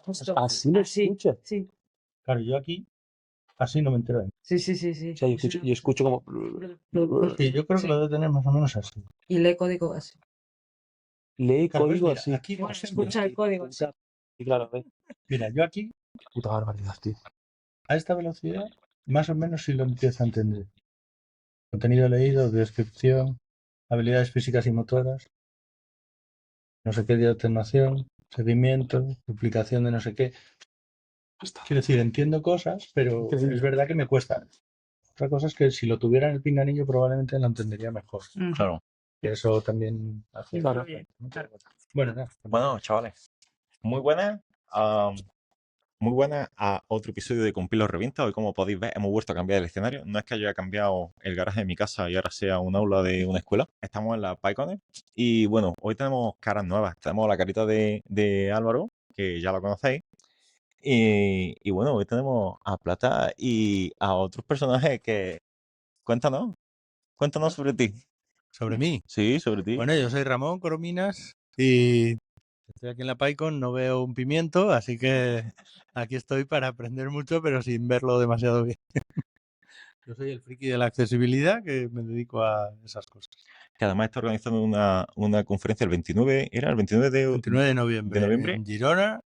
justo. ¿Así lo Así, escuchas? sí. Claro, yo aquí así no me entero de nada. Sí. O sea, yo escucho como... Sí, yo creo que lo debe tener más o menos así. Y lee código así. Lee Claro, código mira, así. aquí, por Bueno, ejemplo, escucha el código. Sí. Y claro, mira, yo aquí, puta barbaridad, tío. a esta velocidad, más o menos sí lo empiezo a entender. Contenido leído, descripción, habilidades físicas y motoras, no sé qué de atenuación, seguimiento, duplicación de no sé qué. Quiero decir, entiendo cosas, pero Increíble. es verdad que me cuesta. Otra cosa es que si lo tuviera en el pinganillo probablemente lo entendería mejor. Claro. Y eso también hace... Claro. Bueno, nada. Bueno, chavales, muy buena. Muy buena a otro episodio de Compilo Revienta. Hoy, como podéis ver, hemos vuelto a cambiar el escenario. No es que haya cambiado el garaje de mi casa y ahora sea un aula de una escuela. Estamos en la PyCon. Y bueno, hoy tenemos caras nuevas. Tenemos la carita de Álvaro, que ya lo conocéis. Y bueno, hoy tenemos a Plata y a otros personajes que... Cuéntanos sobre ti. ¿Sobre mí? Sí, sobre ti. Bueno, yo soy Ramón Corominas y estoy aquí en la PyCon, no veo un pimiento, así que aquí estoy para aprender mucho, pero sin verlo demasiado bien. Yo soy el friki de la accesibilidad, que me dedico a esas cosas. Que además está organizando una conferencia el 29, ¿era? El 29 El 29 de noviembre, de noviembre. en Girona.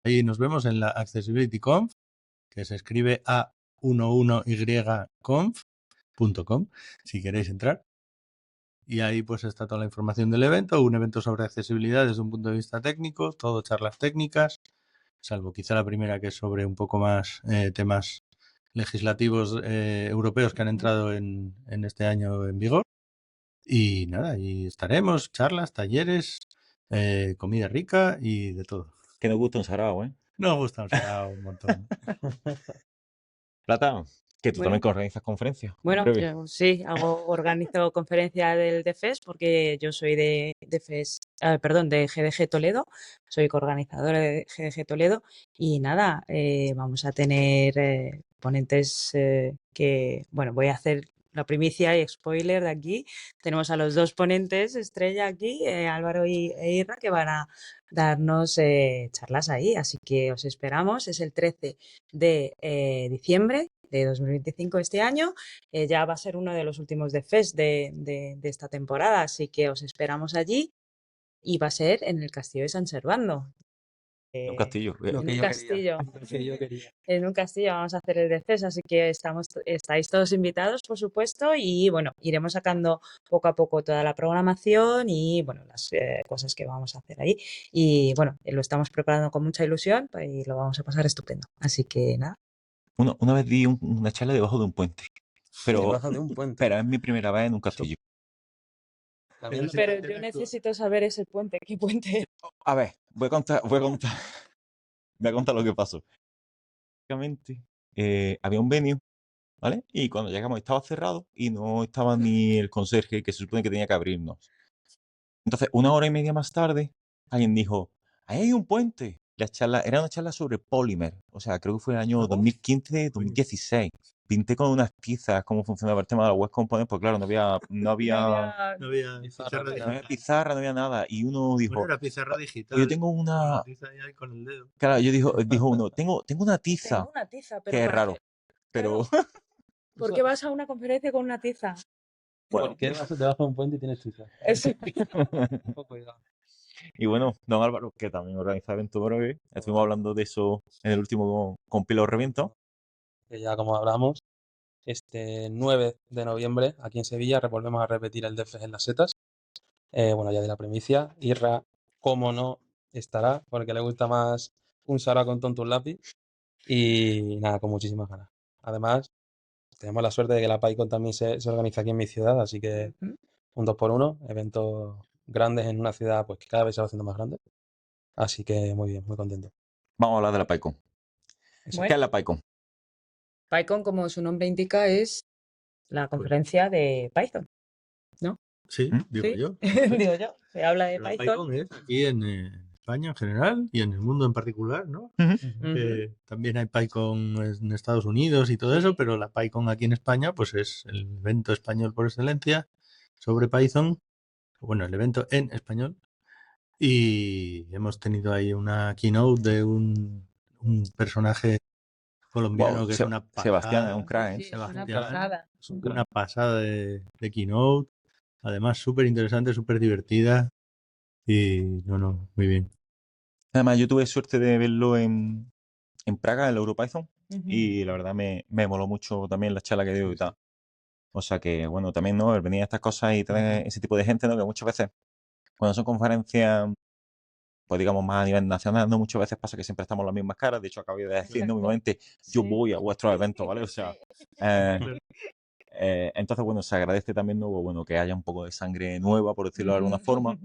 Ahí nos vemos en la Accessibility Conf, que se escribe A11yconf.com, si queréis entrar. Y ahí pues está toda la información del evento, un evento sobre accesibilidad desde un punto de vista técnico, todo charlas técnicas, salvo quizá la primera que es sobre un poco más temas legislativos europeos que han entrado en este año en vigor. Y nada, y estaremos, charlas, talleres, comida rica y de todo. Que nos gusta un sarao, ¿eh? Nos gusta un montón. Plata, que tú Bueno. también organizas conferencias. Bueno, Breve. yo sí, organizo conferencia del DFES porque yo soy de DFES, perdón, de GDG Toledo, soy coorganizadora de GDG Toledo y nada, vamos a tener ponentes que, bueno, voy a hacer la primicia y spoiler de aquí. Tenemos a los dos ponentes estrella aquí, Álvaro e Irra, que van a darnos charlas ahí, así que os esperamos, es el 13 de diciembre de 2025 este año. Ya va a ser uno de los últimos de FES de esta temporada, así que os esperamos allí y va a ser en el Castillo de San Servando. Un castillo. En un castillo. En un castillo vamos a hacer el de FES, así que estáis todos invitados, por supuesto, y bueno, iremos sacando poco a poco toda la programación y bueno, las cosas que vamos a hacer ahí. Y bueno, lo estamos preparando con mucha ilusión y lo vamos a pasar estupendo. Así que nada. Una vez di una charla debajo de un puente. Pero, Debajo de un puente. pero es mi primera vez en un castillo. Pero yo necesito saber ese puente. ¿Qué puente? A ver, voy a contar lo que pasó. Básicamente, había un venue, ¿vale? Y cuando llegamos estaba cerrado y no estaba ni el conserje que se supone que tenía que abrirnos. Entonces, 1 hora y media más tarde, alguien dijo, ahí hay un puente. Era una charla sobre Polymer. O sea, creo que fue el año 2015, 2016. Pinté con unas tizas cómo funcionaba el tema de la web components, porque claro, no había No había pizarra, no había nada. Y uno dijo, Bueno, era pizarra digital. yo tengo una... Con el dedo. Claro, dijo uno, tengo una tiza. Tengo una tiza, pero Que es ¿para raro. qué? Pero... ¿Por qué vas a una conferencia con una tiza? Bueno. ¿Por qué vas debajo de un puente y tienes tiza? Un poco y bueno, don Álvaro, que también organiza eventos breve, estuvimos hablando de eso en el último Compilo Reviento. Que ya como hablamos, este 9 de noviembre aquí en Sevilla volvemos a repetir el DFES en las setas. Bueno, ya de la primicia, Irra, cómo no, estará, porque le gusta más un Sara con tonto un lápiz. Y nada, con muchísimas ganas. Además, tenemos la suerte de que la PyCon también se organiza aquí en mi ciudad, así que un 2x1, eventos grandes en una ciudad pues que cada vez se va haciendo más grande. Así que muy bien, muy contento. Vamos a hablar de la PyCon. Bueno. ¿Qué es la PyCon? PyCon, como su nombre indica, es la conferencia de Python, ¿no? Sí, digo yo. Digo yo, se habla de La Python. PyCon es aquí en España en general y en el mundo en particular, ¿no? También hay PyCon en Estados Unidos y todo eso, pero la PyCon aquí en España pues es el evento español por excelencia sobre Python. Bueno, el evento en español. Y hemos tenido ahí una keynote de un personaje colombiano Wow, que es una Sebastián es un pasada. crack, ¿eh? Sí, es una Sebastián, pasada. Es un crack. una pasada de keynote. Además, súper interesante, súper divertida. Y no, muy bien. Además, yo tuve suerte de verlo en Praga, en el EuroPython, Ujú. y la verdad me moló mucho también la charla que dio Sí, y tal. O sea que, bueno, también, ¿no? El venir a estas cosas y tener ese tipo de gente, ¿no? Que muchas veces, cuando son conferencias, pues digamos, más a nivel nacional, ¿no? Muchas veces pasa que siempre estamos las mismas caras. De hecho, acabo de decir, ¿no? Exacto. Mismamente, yo Sí. voy a vuestros eventos, ¿vale? O sea, eh, Claro. entonces, bueno, se agradece también, ¿no? Bueno, que haya un poco de sangre nueva, por decirlo de alguna forma.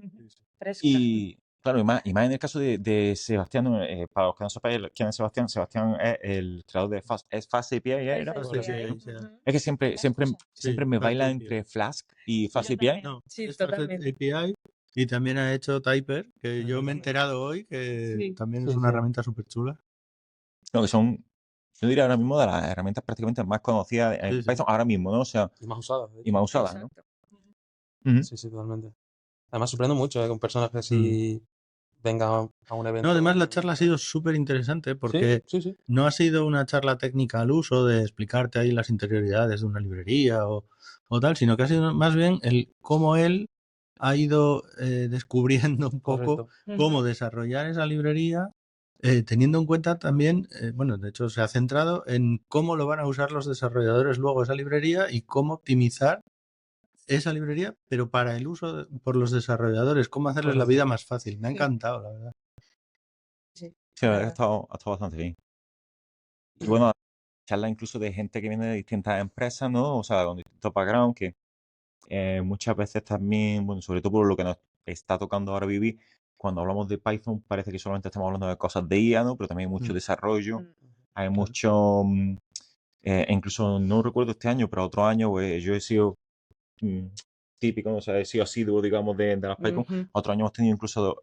Fresca. Y claro, y más en el caso de Sebastián, ¿no? Para los que no sepáis quién es Sebastián, Sebastián es el creador de Fast API, ¿era? Fast Fast Creo que sí. API, API. sí. Ujú. Es que siempre, Las siempre, cosas. siempre Sí, me Fast baila API. entre Flask y Fast Yo API. también. No, Sí, es Fast totalmente. API y también ha hecho Typer, que yo me he También. enterado hoy que Sí. también es Sí, una sí. herramienta súper chula. No, que son, yo diría ahora mismo de las herramientas prácticamente más conocidas en Sí, sí. Python ahora mismo, ¿no? O sea, Y más usadas, de y hecho. más usadas, ¿no? Exacto. Ujú. Sí, sí, totalmente. Además, sorprende mucho que un personaje Mm. así venga a un evento. No, además la charla ha sido súper interesante Sí, porque sí. no ha sido una charla técnica al uso de explicarte ahí las interioridades de una librería o tal, sino que ha sido más bien el cómo él ha ido descubriendo un poco Correcto. cómo Ujú. desarrollar esa librería, teniendo en cuenta también, bueno, de hecho se ha centrado en cómo lo van a usar los desarrolladores luego esa librería y cómo optimizar esa librería, pero para el uso por los desarrolladores, cómo hacerles la Correcto. vida más fácil. Me ha Sí. encantado, la verdad. Sí, Sí, la la verdad que verdad. ha estado bastante bien. Y bueno, charla incluso de gente que viene de distintas empresas, ¿no? O sea, con distintos backgrounds, que muchas veces también, bueno, sobre todo por lo que nos está tocando ahora vivir, cuando hablamos de Python parece que solamente estamos hablando de cosas de IA, ¿no? Pero también hay mucho Mm, desarrollo, Mm. hay claro. mucho, incluso no recuerdo este año, pero otro año, pues yo he sido mm, típico, ¿no? O sea, he sido asiduo, digamos, de las PyCon. Ujú. Otro año hemos tenido incluso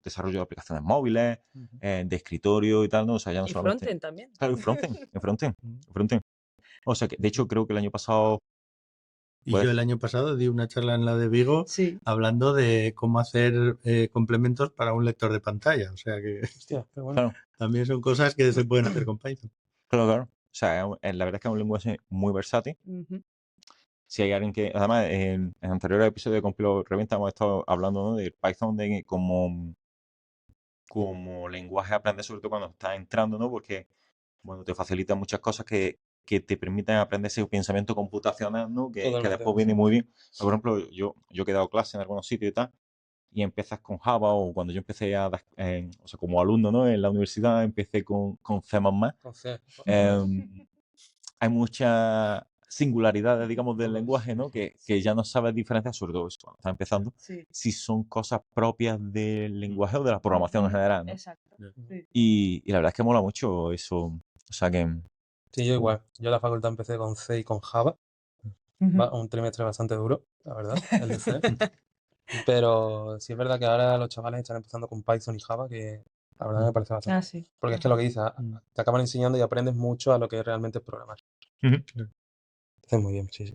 desarrollo de aplicaciones móviles, Ujú. de escritorio y tal, ¿no? O sea, ya no Y solamente... frontend también. Claro, y frontend, en frontend, Mm. en frontend. O sea, que de hecho creo que el año pasado, Y pues, yo el año pasado di una charla en la de Vigo Sí. hablando de cómo hacer complementos para un lector de pantalla. O sea que Hostia, qué bueno. claro, también son cosas que se pueden hacer con Python. claro. O sea, la verdad es que es un lenguaje muy versátil. Ujú. Si hay alguien que, además, en anteriores episodios de Compilo Revienta hemos estado hablando, ¿no? De Python como lenguaje a aprender, sobre todo cuando estás entrando, ¿no? Porque, bueno, te facilita muchas cosas que te permiten aprender ese pensamiento computacional, ¿no? Que Totalmente, después viene sí. muy bien. Por ejemplo, yo he dado clase en algunos sitios y tal, y empiezas con Java, o cuando yo empecé o sea, como alumno, ¿no? En la universidad empecé con C++. Con C. Em, Hay muchas singularidades, digamos, del lenguaje, Sí, ¿no? sí. Que ya no sabes diferenciar, sobre todo eso, cuando estás empezando, Sí. si son cosas propias del Mm, lenguaje o de la programación en Ujú. general, ¿no? Exacto. ya. Sí. Y la verdad es que mola mucho eso. O sea que, Sí, yo igual. Yo en la facultad empecé con C y con Java. Ujú. Un trimestre bastante duro, la verdad, el de C. Pero sí es verdad que ahora los chavales están empezando con Python y Java, que la verdad me parece bastante. Ah, sí. Porque es que lo que dices, Mm, te acaban enseñando y aprendes mucho a lo que realmente es programar. claro. Haces muy bien, sí, sí.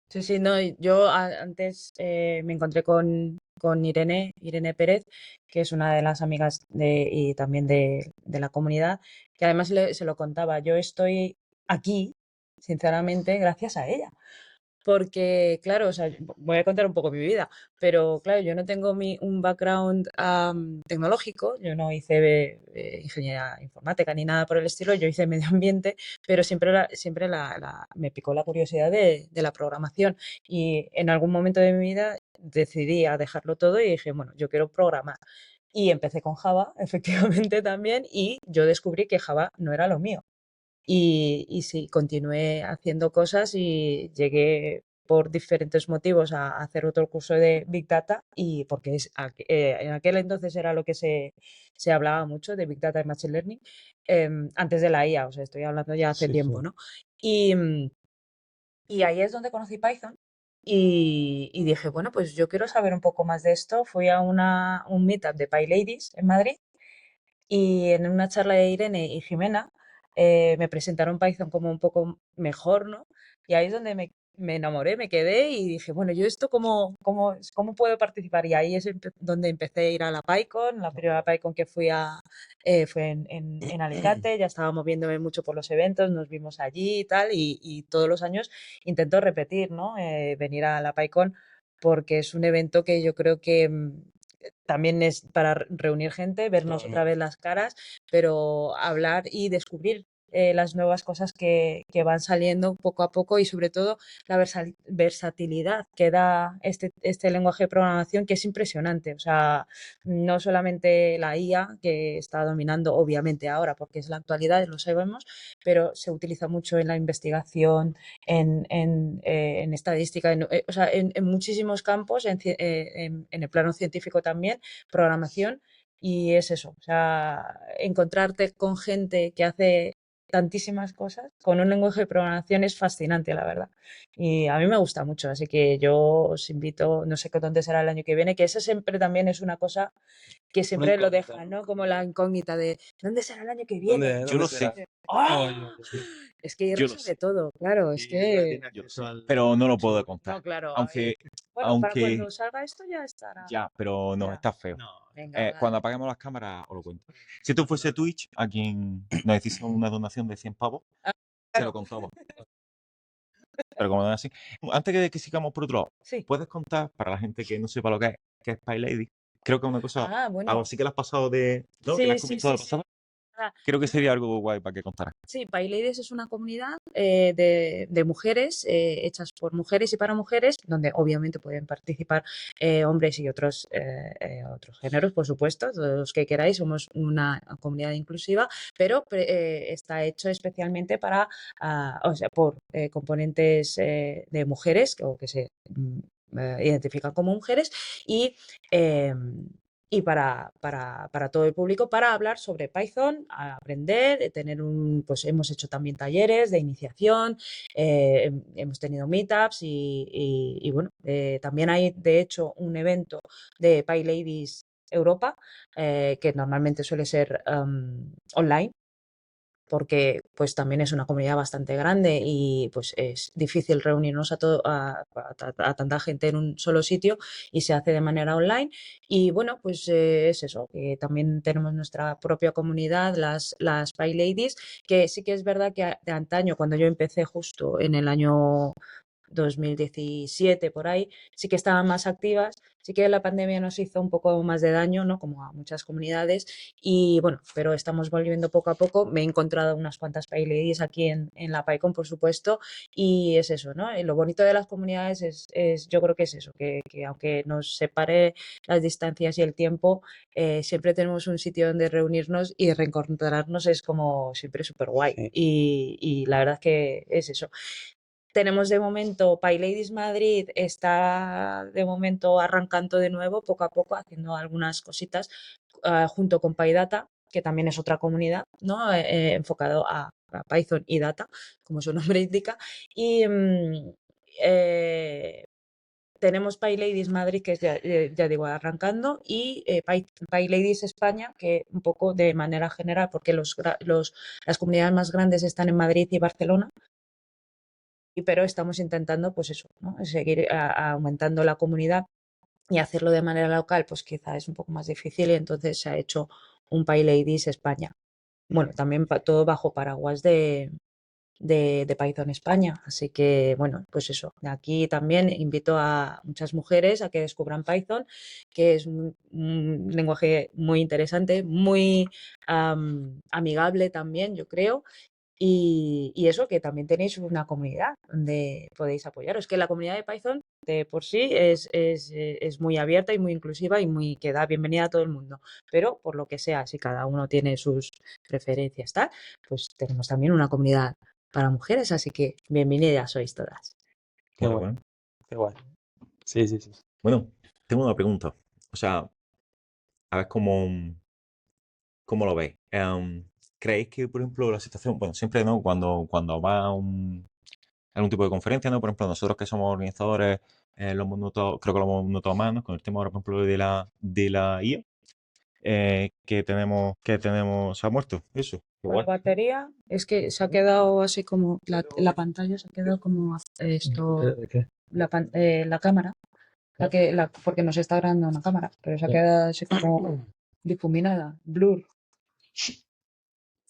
Sí, sí, no, y yo antes me encontré con Irene Pérez, que es una de las amigas y también de la comunidad, que además se lo contaba, yo estoy aquí, sinceramente, gracias a ella. Porque, claro, o sea, voy a contar un poco mi vida, pero claro, yo no tengo un background tecnológico, yo no hice ingeniería informática ni nada por el estilo, yo hice medio ambiente, pero siempre me picó la curiosidad de la programación y en algún momento de mi vida decidí a dejarlo todo y dije, bueno, yo quiero programar. Y empecé con Java, efectivamente también, y yo descubrí que Java no era lo mío. Y sí, continué haciendo cosas y llegué por diferentes motivos a hacer otro curso de Big Data y porque en aquel entonces era lo que se hablaba mucho de Big Data y Machine Learning, antes de la IA, o sea, estoy hablando ya hace Sí, sí. tiempo, ¿no? Y, y ahí es donde conocí Python y dije, bueno, pues yo quiero saber un poco más de esto. Fui a un meetup de PyLadies en Madrid y en una charla de Irene y Jimena me presentaron Python como un poco mejor, ¿no? Y ahí es donde me me enamoré, me quedé y dije, bueno, yo esto cómo puedo participar. Y ahí es donde empecé a ir a la PyCon. La primera PyCon que fue en Alicante, ya estaba moviéndome mucho por los eventos, nos vimos allí y tal, y todos los años intento repetir, ¿no? Venir a la PyCon porque es un evento que yo creo que también es para reunir gente, vernos otra vez las caras, pero hablar y descubrir las nuevas cosas que van saliendo poco a poco y sobre todo la versatilidad que da este lenguaje de programación que es impresionante. O sea, no solamente la IA que está dominando obviamente ahora porque es la actualidad, lo sabemos, pero se utiliza mucho en la investigación, en estadística, o sea, en muchísimos campos, en el plano científico también, programación. Y es eso, o sea, encontrarte con gente que hace tantísimas cosas con un lenguaje de programación es fascinante, la verdad. Y a mí me gusta mucho, así que yo os invito, no sé qué dónde será el año que viene, que eso siempre también es una cosa que siempre lo incógnita, dejan, ¿no? ¿no? Como la incógnita de ¿dónde será el año que viene? Yo lo sé, ¡Ah! Es que yo Irra lo sabe sé, todo, claro, es Y Irra que... tiene yo lo sé, acceso al pero no lo puedo archivo. contar. No, claro, Aunque, bueno, para aunque cuando salga esto ya estará. ya, pero no, Ya, está feo. No, venga, Cuando vale. apaguemos las cámaras os lo cuento. Si esto fuese Twitch, a quien nos hiciese una donación de 100 pavos, Ah, se claro, lo contamos. Pero como no es así, antes que sigamos por otro lado, sí. ¿puedes contar para la gente que no sepa lo que es Spy Lady? Creo que es una cosa, Ah, algo bueno, así que le has pasado de, ¿no? Que le sí, has sí, comentado sí, de sí. pasada. Ah, Creo que sería algo guay para que contaras. sí, PyLadies es una comunidad de mujeres hechas por mujeres y para mujeres, donde obviamente pueden participar hombres y otros géneros, por supuesto, todos los que queráis. Somos una comunidad inclusiva, pero está hecho especialmente para, o sea, por componentes de mujeres o que se identifican como mujeres y y para todo el público, para hablar sobre Python, a aprender, pues hemos hecho también talleres de iniciación, hemos tenido meetups y bueno, también hay de hecho un evento de PyLadies Europa, que normalmente suele ser online, porque pues también es una comunidad bastante grande y pues es difícil reunirnos a tanta gente en un solo sitio y se hace de manera online. Y bueno, pues es eso, que también tenemos nuestra propia comunidad, las PyLadies, que sí que es verdad que de antaño, cuando yo empecé justo en el año 2017 por ahí, sí que estaban más activas, sí que la pandemia nos hizo un poco más de daño, ¿no? Como a muchas comunidades y bueno, pero estamos volviendo poco a poco. Me he encontrado unas cuantas PyLadies aquí en la PyCon, por supuesto, y es eso, ¿no? Y lo bonito de las comunidades yo creo que es eso, que aunque nos separe las distancias y el tiempo, siempre tenemos un sitio donde reunirnos y reencontrarnos es como siempre súper guay. Sí. Y la verdad es que es eso. Tenemos de momento PyLadies Madrid, está de momento arrancando de nuevo, poco a poco, haciendo algunas cositas junto con PyData, que también es otra comunidad, ¿no? Enfocado a Python y Data, como su nombre indica. Y eh, tenemos PyLadies Madrid, que es ya digo, arrancando, y PyLadies España, que un poco de manera general, porque las comunidades más grandes están en Madrid y Barcelona, pero estamos intentando, pues eso, ¿no? Seguir aumentando la comunidad y hacerlo de manera local, pues quizá es un poco más difícil y entonces se ha hecho un PyLadies España. Bueno, también todo bajo paraguas de Python España. Así que, bueno, pues eso. De aquí también invito a muchas mujeres a que descubran Python, que es un lenguaje muy interesante, muy amigable también, yo creo, y eso, que también tenéis una comunidad donde podéis apoyaros. Que la comunidad de Python de por sí es muy abierta y muy inclusiva y que da bienvenida a todo el mundo. Pero por lo que sea, si cada uno tiene sus preferencias, tal, pues tenemos también una comunidad para mujeres, así que bienvenidas sois todas. Qué Bueno, guay, bueno. qué guay. Sí, sí, sí. Bueno, tengo una pregunta. O sea, a ver cómo lo veis. ¿Creéis que, por ejemplo, la situación, bueno, siempre, ¿no? Cuando va a algún tipo de conferencia, ¿no? Por ejemplo, nosotros que somos organizadores, lo hemos notado, creo que lo hemos notado más, ¿no? Con el tema ahora, por ejemplo, de la IA. se ha muerto. Eso, La igual. batería es que se ha quedado así como la pantalla se ha quedado como esto, ¿De qué? la cámara, porque nos está grabando una cámara, pero se ha quedado así como difuminada, blur.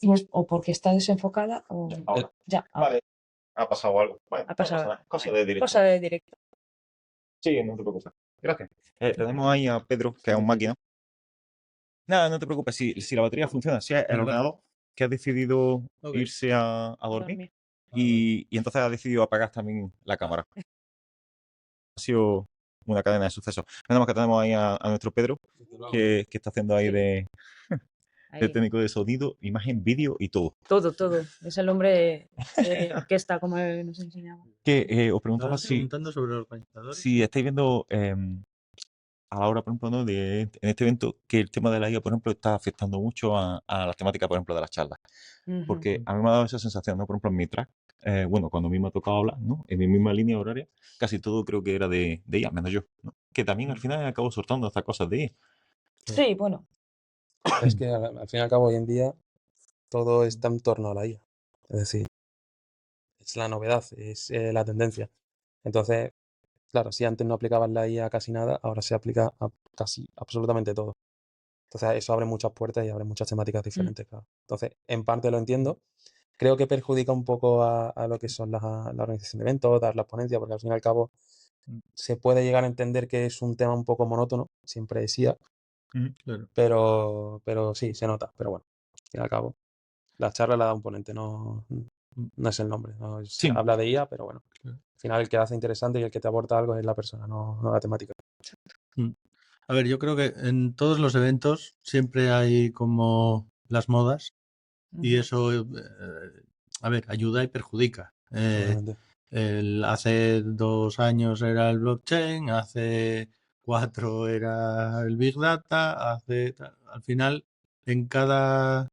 Y o porque está desenfocada o Ahora. ya, ahora Vale, ha pasado algo. Bueno, ha no pasa pasado. nada. Cosa de directo. Cosa de directo. Sí, no te preocupes. Gracias. Tenemos ahí a Pedro, que es un máquina. Nada, no te preocupes. Si la batería funciona, si es el ordenador que ha decidido Ok. irse a dormir Dormir. y entonces ha decidido apagar también la cámara. Ha sido una cadena de sucesos. Menos mal que tenemos ahí a nuestro Pedro, que está haciendo ahí Sí. de Ahí. técnico de sonido, imagen, vídeo y todo. Todo. Es el hombre de orquesta, como nos enseñaba. Que os preguntaba Estabas preguntando sobre los organizadores. si estáis viendo a la hora, por ejemplo, ¿no? en este evento, que el tema de la IA, por ejemplo, está afectando mucho a las temáticas, por ejemplo, de las charlas. Ujú. Porque a mí me ha dado esa sensación, ¿no? Por ejemplo, en mi track, bueno, cuando a mí me ha tocado hablar, ¿no? En mi misma línea horaria, casi todo creo que era de IA, menos yo, ¿no? Que también al final acabo soltando estas cosas de IA. Sí, bueno. Es que al fin y al cabo hoy en día todo está en torno a la IA. Es decir, es la novedad, es la tendencia. Entonces, claro, si antes no aplicaban la IA a casi nada, ahora se aplica a casi absolutamente todo. Entonces, eso abre muchas puertas y abre muchas temáticas diferentes, claro. Entonces, en parte lo entiendo. Creo que perjudica un poco a lo que son la organización de eventos, dar las ponencias, porque al fin y al cabo se puede llegar a entender que es un tema un poco monótono, siempre decía, Claro. pero sí, se nota. Pero bueno, al fin y al cabo, la charla la da un ponente, no es el nombre. ¿No? Se Sí. habla de IA, pero bueno, Claro. al final el que hace interesante y el que te aporta algo es la persona, no la temática. A ver, yo creo que en todos los eventos siempre hay como las modas y Ujú. eso, a ver, ayuda y perjudica. Seguramente. Hace 2 años era el blockchain, hace 4 era el Big Data, al final en cada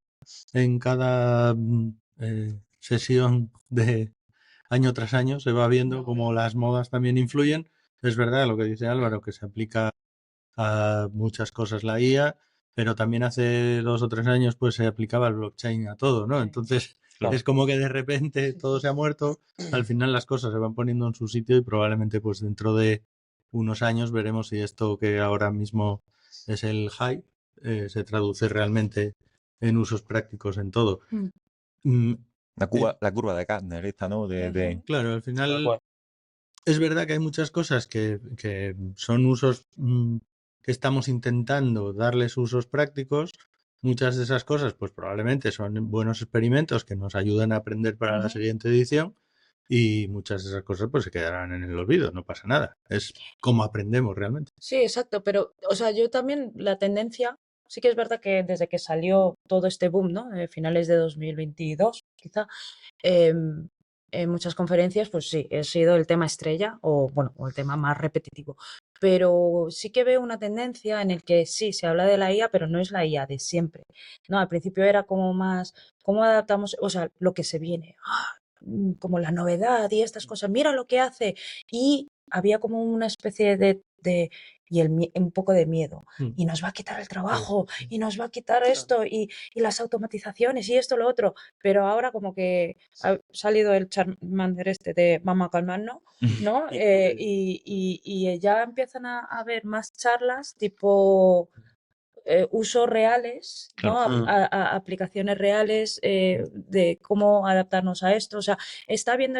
sesión de año tras año se va viendo cómo las modas también influyen. Es verdad lo que dice Álvaro, que se aplica a muchas cosas la IA, pero también hace 2 o 3 años pues se aplicaba el blockchain a todo, ¿no? Sí. Entonces Claro. es como que de repente todo se ha muerto, al final las cosas se van poniendo en su sitio y probablemente pues dentro de unos años veremos si esto que ahora mismo es el hype se traduce realmente en usos prácticos en todo. Mm. Mm, La curva de Gardner, esta, ¿no? De, Claro, al Tal final cual. es verdad que hay muchas cosas que son usos que estamos intentando darles usos prácticos. Muchas de esas cosas, pues probablemente son buenos experimentos que nos ayudan a aprender para la Ujú. siguiente edición y muchas de esas cosas pues se quedarán en el olvido, no pasa nada. Es como aprendemos realmente. Sí, exacto, pero, o sea, yo también la tendencia, sí que es verdad que desde que salió todo este boom, ¿no? Finales de 2022, quizá, em, en muchas conferencias, pues sí, ha sido el tema estrella o, bueno, o el tema más repetitivo. Pero sí que veo una tendencia en el que sí, se habla de la IA, pero no es la IA de siempre, ¿no? Al principio era como más, ¿cómo adaptamos? O sea, lo que se viene, como la novedad y estas cosas, mira lo que hace. Y había como una especie un poco de miedo. Mm. Y nos va a quitar el trabajo, y nos va a quitar esto, y las automatizaciones, y esto, lo otro. Pero ahora como que ha salido el Charmander este de vamos a calmarnos, ¿no? Y ya empiezan a haber más charlas tipo usos reales, ¿no? claro. Aplicaciones reales de cómo adaptarnos a esto. O sea, está habiendo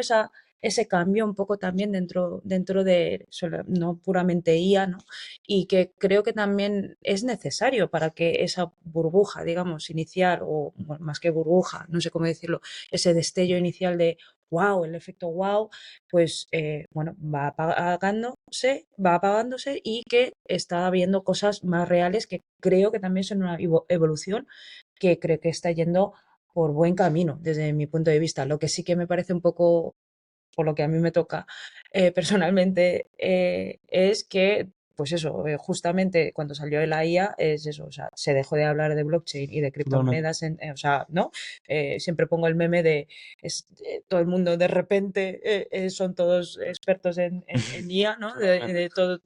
ese cambio un poco también dentro de no puramente IA, ¿no? Y que creo que también es necesario para que esa burbuja, digamos, inicial, o bueno, más que burbuja, no sé cómo decirlo, ese destello inicial de wow, el efecto wow, pues bueno, va apagándose y que está habiendo cosas más reales que creo que también son una evolución que creo que está yendo por buen camino desde mi punto de vista. Lo que sí que me parece un poco, por lo que a mí me toca personalmente, es que pues eso, justamente cuando salió la IA es eso, o sea, se dejó de hablar de blockchain y de criptomonedas, o sea, ¿no? Siempre pongo el meme de todo el mundo de repente son todos expertos en IA, ¿no? De todos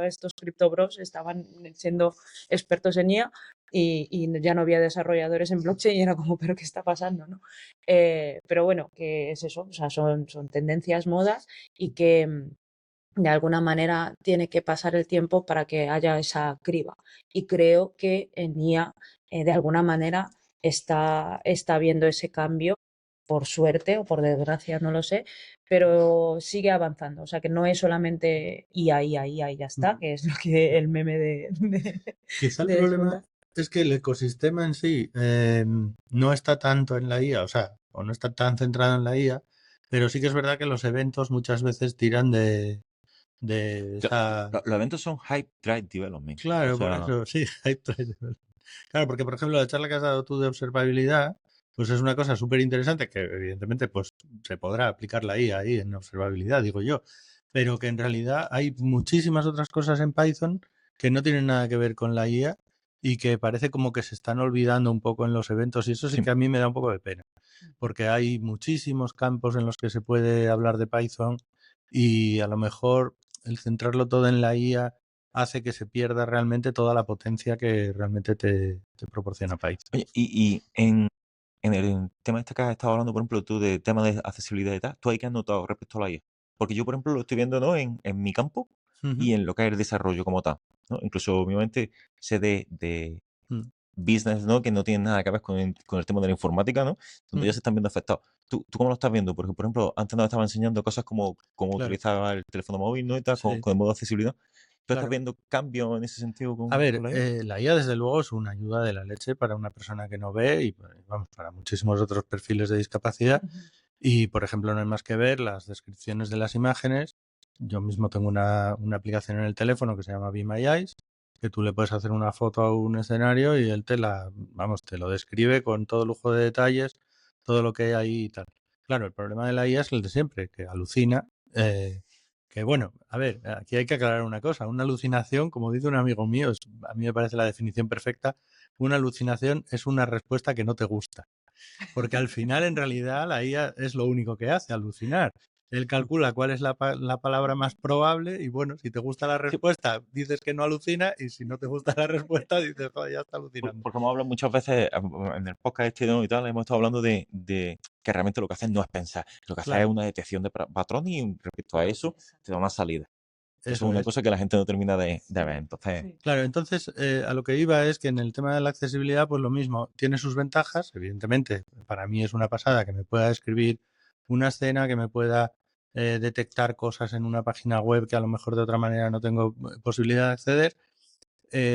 estos criptobros estaban siendo expertos en IA y ya no había desarrolladores en blockchain y era como, pero ¿qué está pasando, no? Pero bueno, que es eso, o sea, son tendencias, modas y que de alguna manera tiene que pasar el tiempo para que haya esa criba. Y creo que en IA, de alguna manera, está viendo ese cambio, por suerte o por desgracia, no lo sé, pero sigue avanzando. O sea, que no es solamente IA, IA, IA y ya está, que es lo que el meme Quizá el de problema es que el ecosistema en sí no está tanto en la IA, o sea, o no está tan centrado en la IA, pero sí que es verdad que los eventos muchas veces tiran de esa... Los eventos son Hype Drive Development. Claro, O por sea, eso, sí, Hype Train Development. Claro, porque por ejemplo la charla que has dado tú de observabilidad, pues es una cosa súper interesante que evidentemente pues se podrá aplicar la IA ahí en observabilidad, digo yo, pero que en realidad hay muchísimas otras cosas en Python que no tienen nada que ver con la IA y que parece como que se están olvidando un poco en los eventos y eso sí Sí. que a mí me da un poco de pena, porque hay muchísimos campos en los que se puede hablar de Python y a lo mejor el centrarlo todo en la IA hace que se pierda realmente toda la potencia que realmente te proporciona Python. Oye, y en el tema este que has estado hablando, por ejemplo, tú de tema de accesibilidad y tal, ¿tú ahí qué has notado respecto a la IA? Porque yo, por ejemplo, lo estoy viendo, ¿no? En mi campo y en lo que es el desarrollo como tal, ¿no? Incluso, obviamente, sé de Mm. business, ¿no? Que no tienen nada que ver con el tema de la informática, ¿no? Donde ya se están viendo afectados. ¿Tú cómo lo estás viendo? Porque, por ejemplo, antes nos estaba enseñando cosas como cómo Claro, utilizar el teléfono móvil, ¿no? Y tal, sí, con el modo de accesibilidad. ¿Tú estás claro. viendo cambios en ese sentido A ver, con la IA? la IA desde luego es una ayuda de la leche para una persona que no ve y vamos, para muchísimos otros perfiles de discapacidad. Y, por ejemplo, no hay más que ver las descripciones de las imágenes. Yo mismo tengo una aplicación en el teléfono que se llama Be My Eyes, que tú le puedes hacer una foto a un escenario y él te lo describe con todo lujo de detalles, todo lo que hay ahí y tal. Claro, el problema de la IA es el de siempre, que alucina. Que bueno, a ver, aquí hay que aclarar una cosa. Una alucinación, como dice un amigo mío, a mí me parece la definición perfecta. Una alucinación es una respuesta que no te gusta. Porque al final, en realidad, la IA es lo único que hace, alucinar. Él calcula cuál es la palabra más probable y bueno, si te gusta la Sí, respuesta, dices que no alucina y si no te gusta la respuesta, dices, joder, ya está alucinando. porque hemos hablado muchas veces en el podcast este, ¿no? Y tal, hemos estado hablando de que realmente lo que hacen no es pensar, lo que hace es Claro, una detección de patrones y respecto a eso te da una salida. Eso es eso una es. cosa que la gente no termina de ver. Entonces, Claro, entonces a lo que iba es que en el tema de la accesibilidad, pues lo mismo, tiene sus ventajas, evidentemente, para mí es una pasada que me pueda escribir una escena, que me pueda detectar cosas en una página web que a lo mejor de otra manera no tengo posibilidad de acceder,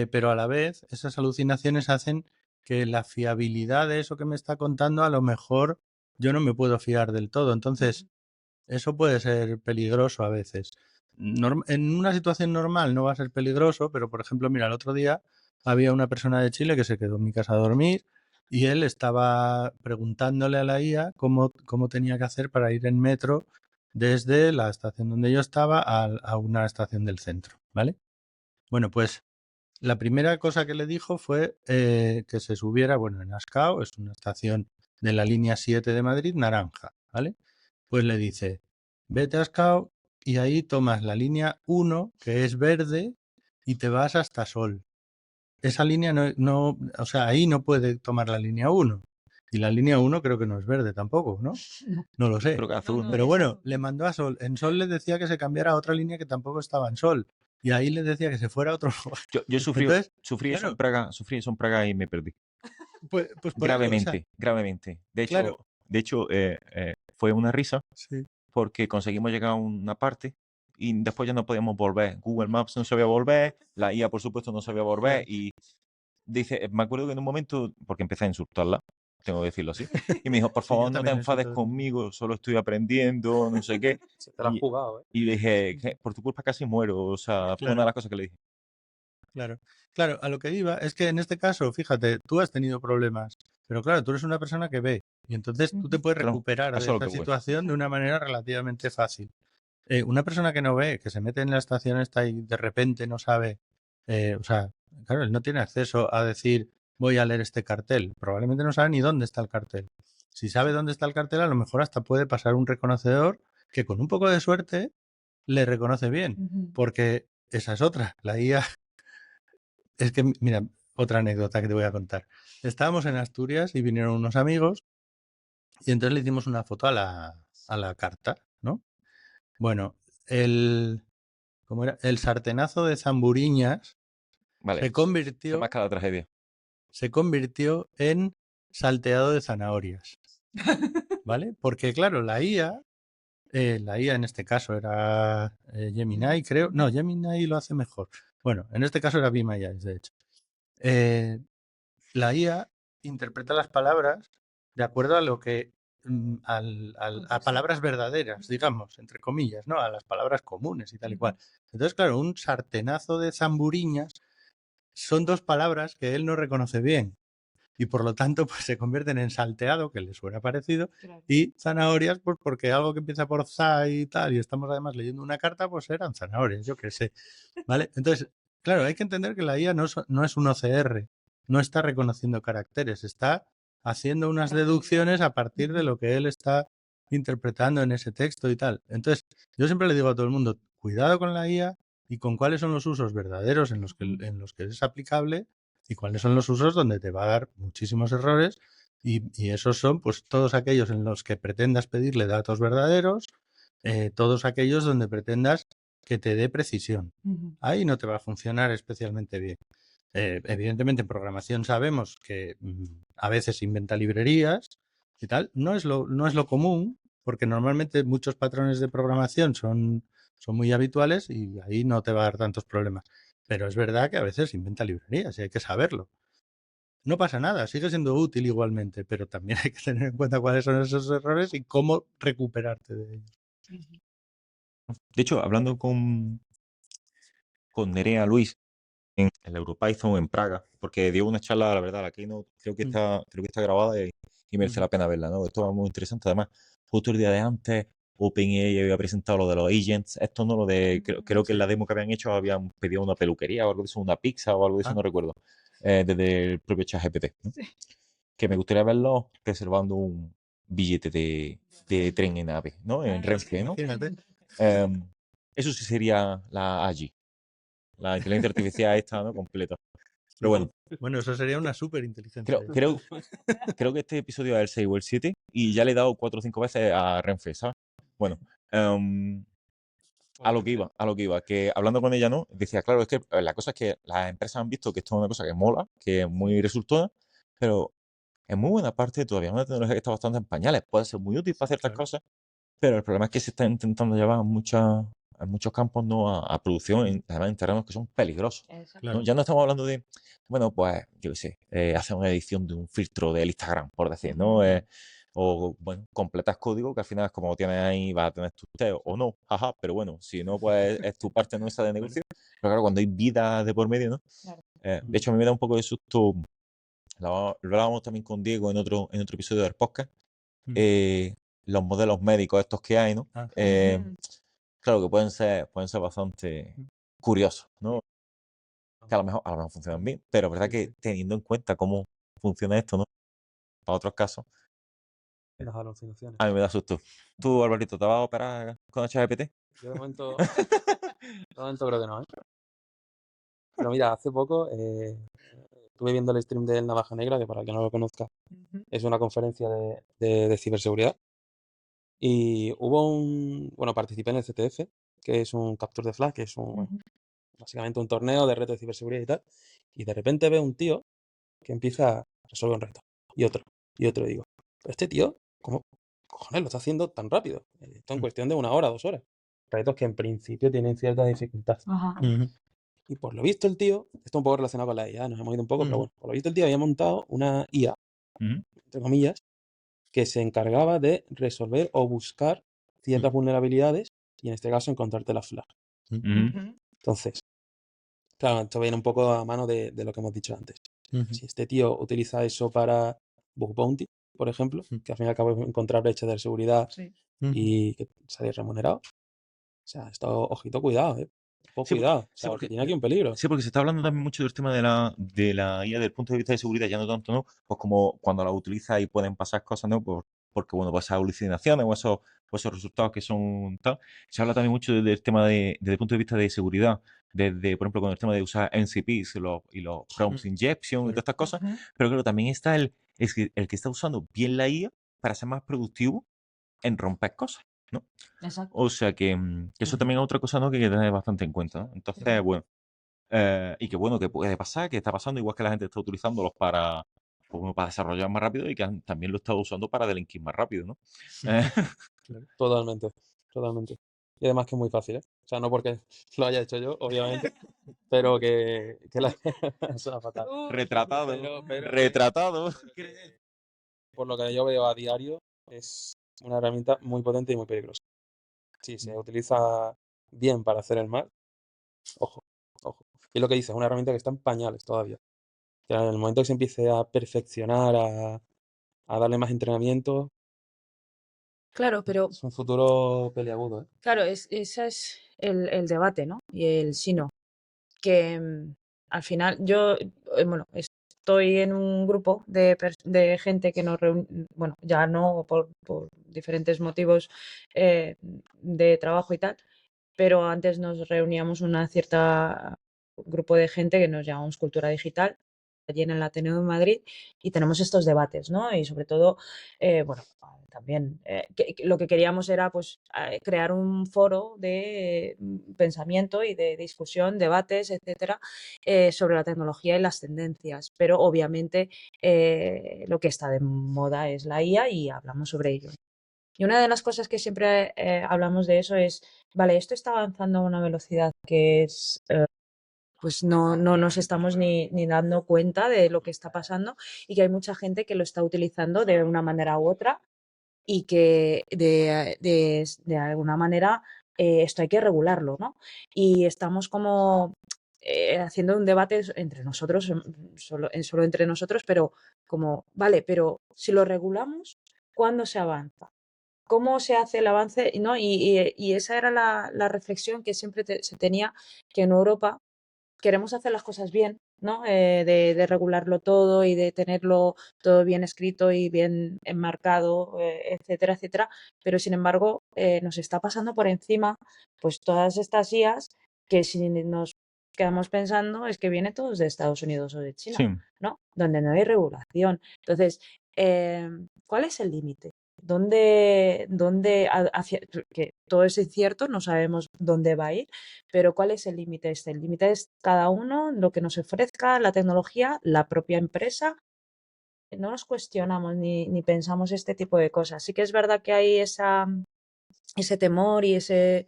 pero a la vez esas alucinaciones hacen que la fiabilidad de eso que me está contando a lo mejor yo no me puedo fiar del todo. Entonces, eso puede ser peligroso a veces. En una situación normal no va a ser peligroso, pero por ejemplo, mira, el otro día había una persona de Chile que se quedó en mi casa a dormir y él estaba preguntándole a la IA cómo tenía que hacer para ir en metro desde la estación donde yo estaba a una estación del centro, ¿vale? Bueno, pues la primera cosa que le dijo fue que se subiera, bueno, en Ascao, es una estación de la línea 7 de Madrid, naranja, ¿vale? Pues le dice, vete a Ascao y ahí tomas la línea 1, que es verde, y te vas hasta Sol. Esa línea o sea, ahí no puede tomar la línea 1. Y la línea 1 creo que no es verde tampoco, ¿no? No lo sé. creo que azul, ¿no? Pero bueno, le mandó a Sol. En Sol le decía que se cambiara a otra línea que tampoco estaba en Sol. Y ahí le decía que se fuera a otro lugar. Yo sufrí, Entonces, sufrí eso en claro, Praga, sufrí eso en Praga y me perdí. pues por eso, o sea, Gravemente. claro, De hecho fue una risa sí, porque conseguimos llegar a una parte y después ya no podíamos volver. Google Maps no sabía volver, la IA por supuesto no sabía volver claro. y dice, me acuerdo que en un momento, porque empecé a insultarla, tengo que decirlo así, y me dijo, por Sí, yo favor no te también insulto enfades a todo el mundo. conmigo, solo estoy aprendiendo, no sé qué. Se te la has Y, jugado, ¿eh? y le dije, "Que por tu culpa casi muero", o sea, fue una de Claro, las cosas que le dije. claro. Claro, a lo que iba es que en este caso, fíjate, tú has tenido problemas, pero claro, tú eres una persona que ve y entonces tú te puedes Claro, recuperar de eso es lo esta que voy. situación de una manera relativamente fácil. Una persona que no ve, que se mete en la estación esta y de repente no sabe, o sea, claro, él no tiene acceso a decir voy a leer este cartel. Probablemente no sabe ni dónde está el cartel. Si sabe dónde está el cartel, a lo mejor hasta puede pasar un reconocedor que con un poco de suerte le reconoce bien. Ujú. Porque esa es otra. La IA, es que, mira, otra anécdota que te voy a contar. Estábamos en Asturias y vinieron unos amigos y entonces le hicimos una foto a la carta, ¿no? Bueno, el, ¿cómo era? El sartenazo de Zamburiñas Vale, se se convirtió, masca la tragedia. se convirtió en salteado de zanahorias, ¿vale? Porque claro, la IA en este caso era Gemini, creo. No, Gemini lo hace mejor. Bueno, en este caso era Be My Eyes, de hecho. Eh, la IA interpreta las palabras de acuerdo a lo que a palabras verdaderas, digamos, entre comillas, ¿no? A las palabras comunes y tal y cual. Entonces, claro, un sartenazo de zamburiñas son dos palabras que él no reconoce bien. Y por lo tanto, pues se convierten en salteado, que le suena parecido, Claro. y zanahorias, pues porque algo que empieza por za y tal, y estamos además leyendo una carta, pues eran zanahorias, yo qué sé. ¿Vale? Entonces, claro, hay que entender que la IA no es un OCR, no está reconociendo caracteres, está haciendo unas deducciones a partir de lo que él está interpretando en ese texto y tal. Entonces, yo siempre le digo a todo el mundo, cuidado con la IA y con cuáles son los usos verdaderos en los que es aplicable y cuáles son los usos donde te va a dar muchísimos errores y esos son pues todos aquellos en los que pretendas pedirle datos verdaderos, todos aquellos donde pretendas que te dé precisión. Ujú. Ahí no te va a funcionar especialmente bien. Evidentemente en programación sabemos que a veces inventa librerías y tal. No es lo común, porque normalmente muchos patrones de programación son muy habituales y ahí no te va a dar tantos problemas. Pero es verdad que a veces inventa librerías y hay que saberlo. No pasa nada, sigue siendo útil igualmente, pero también hay que tener en cuenta cuáles son esos errores y cómo recuperarte de ellos. Ujú. De hecho, hablando con Nerea Luis en la EuroPython en Praga, porque dio una charla, la verdad, la Keynote creo que está grabada y merece la pena verla, ¿no? Esto es muy interesante. Además, justo el día de antes, OpenAI había presentado lo de los agents. Esto no lo de, creo que en la demo que habían hecho habían pedido una peluquería o algo de eso, una pizza o algo de eso, no recuerdo, desde el propio ChatGPT, ¿no? Que me gustaría verlo reservando un billete de tren en AVE, ¿no? En Renfe, ¿no? Imagínate. Eso sí sería la AGI, la inteligencia artificial esta, ¿no? Completa. Pero bueno, Bueno, eso sería una súper inteligencia. creo que este episodio es el 6 o el 7 y ya le he dado 4 o 5 veces a Renfe, ¿sabes? Bueno, a lo que iba, que hablando con ella, ¿no? Decía, claro, es que la cosa es que las empresas han visto que esto es una cosa que mola, que es muy resultona, pero en muy buena parte todavía es una tecnología que está bastante en pañales, puede ser muy útil para ciertas cosas, pero el problema es que se está intentando llevar en muchos campos, ¿no? A producción, además en terrenos que son peligrosos. Exacto. ¿No? Ya no estamos hablando de, bueno, pues, yo qué sé, hacer una edición de un filtro del Instagram, por decir, ¿no? O, bueno, completas código que al final es como lo tienes ahí, vas a tener tu testeo o no, jaja, pero bueno, si no, pues es tu parte nuestra de negocio. Pero claro, cuando hay vida de por medio, ¿no? Claro. De hecho, a mí me da un poco de susto, lo hablábamos también con Diego en otro episodio del podcast, los modelos médicos estos que hay, ¿no? Ah. Claro que pueden ser bastante curiosos, ¿no? Que a lo mejor funcionan bien, pero es verdad que teniendo en cuenta cómo funciona esto, ¿no? Para otros casos, Las alucinaciones. a mí me da susto. ¿Tú, Alvarito, te vas a operar con ChatGPT? Yo de momento creo que no, ¿eh? Pero mira, hace poco estuve viendo el stream de Navaja Negra, que para el que no lo conozca, es una conferencia de ciberseguridad. Y participé en el CTF, que es un Capture the Flag, que es básicamente un torneo de reto de ciberseguridad y tal. Y de repente veo un tío que empieza a resolver un reto. Y otro. Y otro. Y digo, pero este tío, ¿cómo cojones lo está haciendo tan rápido? Esto en cuestión de 1 hora, 2 horas. Retos que en principio tienen cierta dificultad. Ajá. Y por lo visto el tío, esto un poco relacionado con la IA, nos hemos ido un poco, pero bueno, por lo visto el tío había montado una IA, entre comillas, que se encargaba de resolver o buscar ciertas vulnerabilidades y en este caso encontrarte la flag. Entonces, claro, esto viene un poco a mano de lo que hemos dicho antes. Si este tío utiliza eso para bug bounty, por ejemplo, que al fin y al cabo es encontrar brechas de seguridad Sí. y que salir remunerado, sea, esto, ojito, cuidado, Sí, cuidado. O sí, sea, que porque, tiene aquí un peligro. sí, porque se está hablando también mucho del tema de la IA desde el punto de vista de seguridad, ya no tanto, ¿no? Pues como cuando la utilizas y pueden pasar cosas, ¿no? Porque, bueno, pues esas alucinaciones o esos resultados que son tal. Se habla también mucho del tema desde el punto de vista de seguridad, desde, por ejemplo, con el tema de usar MCPs y los prompts injection y todas estas cosas. Ujú. Pero claro, también está el que está usando bien la IA para ser más productivo en romper cosas, ¿no? Exacto. O sea que eso también es otra cosa, ¿no? Que hay que tener bastante en cuenta, ¿no? Entonces, bueno, y que bueno, que puede pasar, que está pasando, igual que la gente está utilizándolos pues, bueno, para desarrollar más rápido y que también lo está usando para delinquir más rápido, ¿no? Eh, Totalmente, totalmente. Y además que es muy fácil, ¿eh? O sea, no porque lo haya hecho yo, obviamente, pero que la suena fatal. retratado, Pero retratado. por lo que yo veo a diario, es una herramienta muy potente y muy peligrosa. Si se utiliza bien para hacer el mal, ojo, ojo. Y lo que dice, es una herramienta que está en pañales todavía. O sea, en el momento que se empiece a perfeccionar, a darle más entrenamiento, Claro, pero es un futuro peliagudo, ¿eh? claro, ese es el debate, ¿no? Y el sí no. Que al final yo, bueno, estoy en un grupo de gente que nos reúne, bueno, ya no por diferentes motivos de trabajo y tal, pero antes nos reuníamos una cierta grupo de gente que nos llamamos Cultura Digital, allí en el Ateneo de Madrid, y tenemos estos debates, ¿no? Y sobre todo, bueno, también lo que queríamos era pues crear un foro de pensamiento y de discusión, debates, etcétera, sobre la tecnología y las tendencias, pero obviamente lo que está de moda es la IA y hablamos sobre ello. Y una de las cosas que siempre hablamos de eso es, vale, esto está avanzando a una velocidad que es, pues no nos estamos ni dando cuenta de lo que está pasando y que hay mucha gente que lo está utilizando de una manera u otra y que de alguna manera esto hay que regularlo, ¿no? Y estamos como haciendo un debate entre nosotros, solo entre nosotros, pero como, vale, pero si lo regulamos, ¿cuándo se avanza? ¿Cómo se hace el avance? ¿No? Y esa era la reflexión que siempre se tenía, que en Europa queremos hacer las cosas bien, ¿no? De regularlo todo y de tenerlo todo bien escrito y bien enmarcado, etcétera, etcétera. Pero sin embargo, nos está pasando por encima, pues todas estas IAs que si nos quedamos pensando es que viene todos de Estados Unidos o de China, Sí, ¿no? Donde no hay regulación. Entonces, ¿cuál es el límite? Que todo es incierto, no sabemos dónde va a ir, pero ¿cuál es el límite este? El límite es cada uno, lo que nos ofrezca la tecnología, la propia empresa. No nos cuestionamos ni pensamos este tipo de cosas. Sí que es verdad que hay ese temor y ese,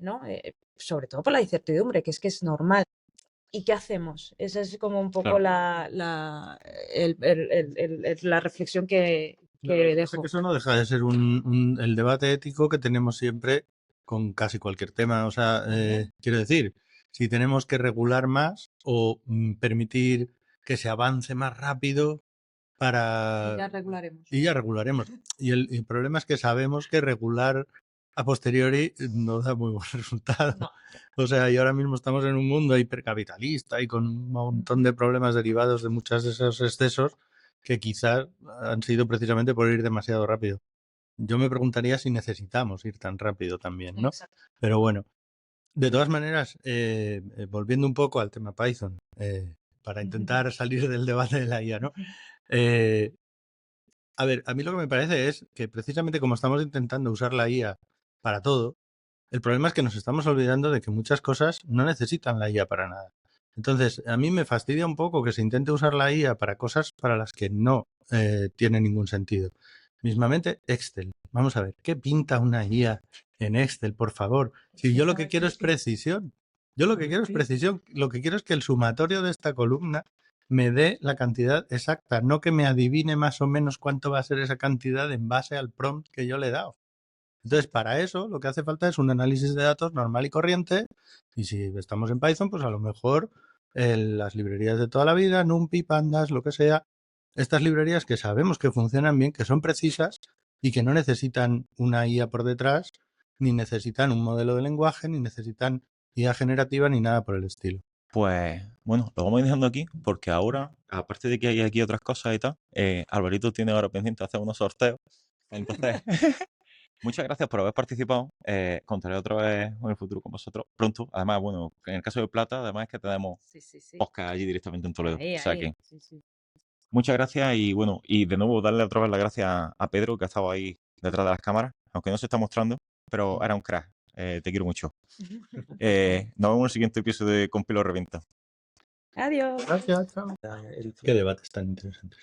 ¿no? Sobre todo por la incertidumbre, que es normal. ¿Y qué hacemos? Esa es como un poco claro. la reflexión que No, lo que pasa es dejo. que eso no deja de ser el debate ético que tenemos siempre con casi cualquier tema. O sea, quiero decir, si tenemos que regular más o permitir que se avance más rápido para... Regularemos. Y ya regularemos. Y el problema es que sabemos que regular a posteriori no da muy buen resultado. No. O sea, y ahora mismo estamos en un mundo hipercapitalista y con un montón de problemas derivados de muchos de esos excesos que quizás han sido precisamente por ir demasiado rápido. Yo me preguntaría si necesitamos ir tan rápido también, ¿no? Exacto. Pero bueno, de todas maneras, volviendo un poco al tema Python, para intentar salir del debate de la IA, ¿no? A ver, a mí lo que me parece es que precisamente como estamos intentando usar la IA para todo, el problema es que nos estamos olvidando de que muchas cosas no necesitan la IA para nada. Entonces, a mí me fastidia un poco que se intente usar la IA para cosas para las que no tiene ningún sentido. Mismamente, Excel. Vamos a ver, ¿qué pinta una IA en Excel, por favor? Si yo lo que quiero es precisión. Yo lo que quiero es precisión. Lo que quiero es que el sumatorio de esta columna me dé la cantidad exacta, no que me adivine más o menos cuánto va a ser esa cantidad en base al prompt que yo le he dado. Entonces, para eso lo que hace falta es un análisis de datos normal y corriente. Y si estamos en Python, pues a lo mejor las librerías de toda la vida, NumPy, Pandas, lo que sea, estas librerías que sabemos que funcionan bien, que son precisas y que no necesitan una IA por detrás ni necesitan un modelo de lenguaje, ni necesitan IA generativa, ni nada por el estilo. Pues bueno, lo vamos a ir dejando aquí porque ahora, aparte de que hay aquí otras cosas y tal, Alvarito tiene ahora pendiente hacer unos sorteos. Entonces, muchas gracias por haber participado. Contaré otra vez en el futuro con vosotros pronto. Además, bueno, en el caso de Plata, además es que tenemos Sí, sí, sí. podcast allí directamente en Toledo. Ahí, O sea ahí. que Sí, sí. muchas gracias y bueno, y de nuevo darle otra vez las gracias a Pedro que ha estado ahí detrás de las cámaras, aunque no se está mostrando, pero era un crack. Te quiero mucho. Nos vemos en el siguiente episodio de Compilo Revienta. Adiós. Gracias, chao. Ya, Eric. Qué debates tan interesantes.